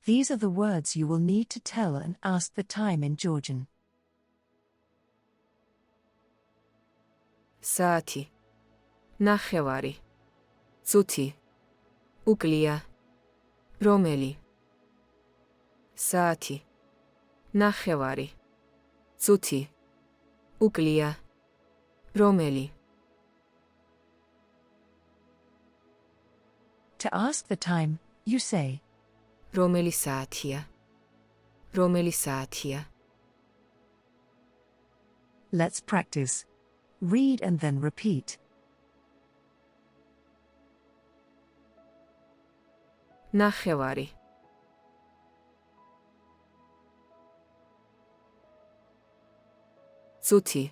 These are the words you will need to tell and ask the time in Georgian. Saati. Nahevāri. Წუთი. Uklija. Romeli. Saati. Nahevāri. Წუთი. Uklija. Romeli. To ask the time, you say, Romeli saatია? Romeli saatია? Let's practice. Read and then repeat. ნახევარი. წუთი.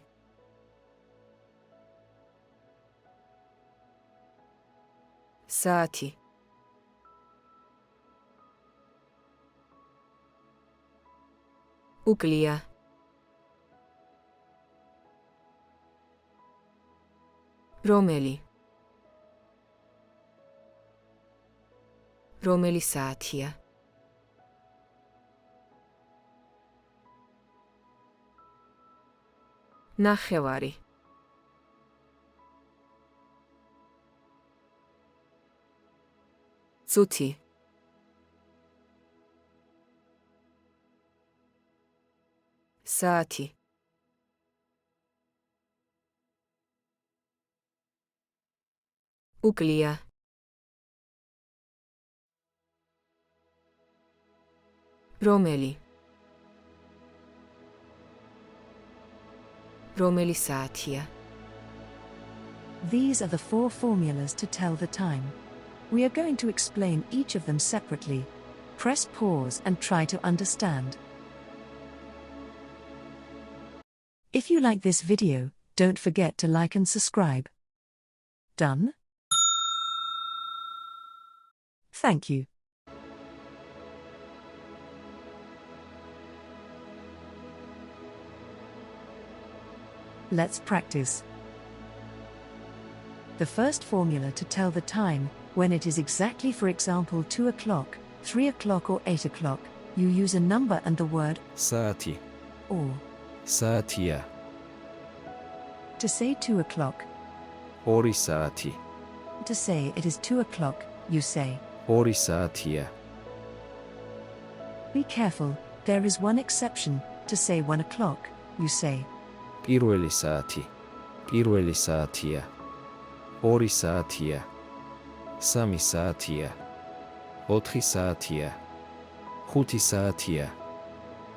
საათი. უკლია. რომელი. რომელი საათია? ნახევარი. წუთი. საათი. უკლია. რომელი. რომელი საათია? These are the 4 formulas to tell the time. We are going to explain each of them separately. Press pause and try to understand. If you like this video, don't forget to like and subscribe. Done? Thank you. Let's practice. The first formula to tell the time, when it is exactly, for example, 2 o'clock, 3 o'clock or 8 o'clock, you use a number and the word Saati. or. Saatia. To say 2 o'clock. Ori saati. To say it is 2 o'clock, you say. Ori saatia. Be careful, there is one exception. To say 1 o'clock, you say. Პირველი საათი. პირველი საათია. ორი საათია. სამი საათია. 4 საათია. 5 საათია.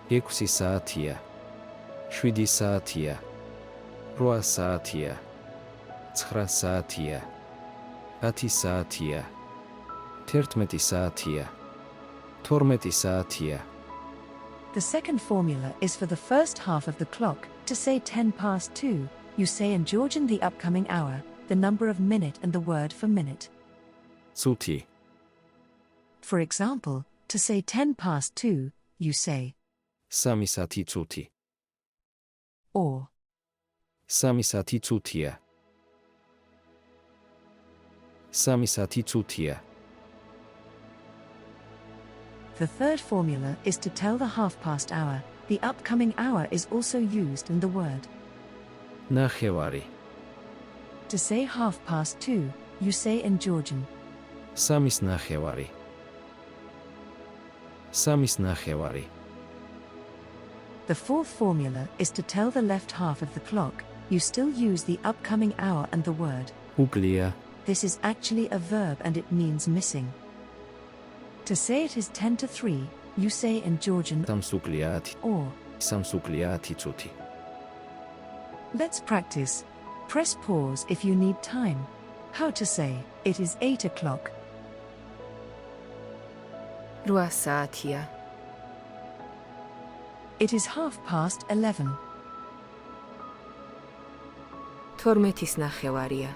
6 საათია. 7 საათია. 8 საათია. 9 საათია. 10 საათია. 11 საათია. 12 საათია. The second formula is for the first half of the clock. To say 10 past 2, you say in Georgian the upcoming hour, the number of minute and the word for minute. Წუთი. For example, to say 10 past 2, you say. 3 საათი წუთი. Or. 3 საათი წუთია. 3 საათი წუთია. The third formula is to tell the half past hour. The upcoming hour is also used in the word. ნახევარი. To say half past 2, you say in Georgian. 3-ის ნახევარი. 3-ის ნახევარი. The fourth formula is to tell the left half of the clock. You still use the upcoming hour and the word. უკლია. This is actually a verb and it means missing. To say it is 10 to 3, you say in Georgian. 3 უკლია 10. Or. 3 უკლია 10 წუთი. Let's practice. Press pause if you need time. How to say, it is 8 o'clock. 8 საათია. It is half past 11. 12-ის ნახევარია.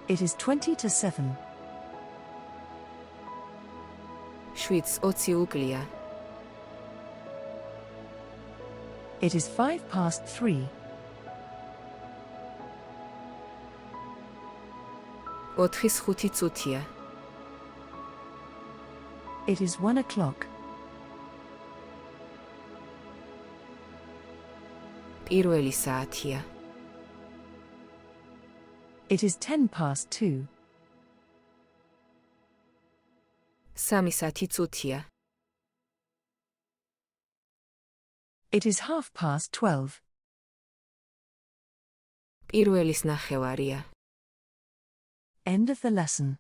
It is 20 to 7. 7-20 უკლია. It is 5 past 3. 4-5 წუთია. It is 1 o'clock. პირველი საათია. It is 10 past 2. სამი საათი წუთია. It is half past 12. პირველის ნახევარია. End of the lesson.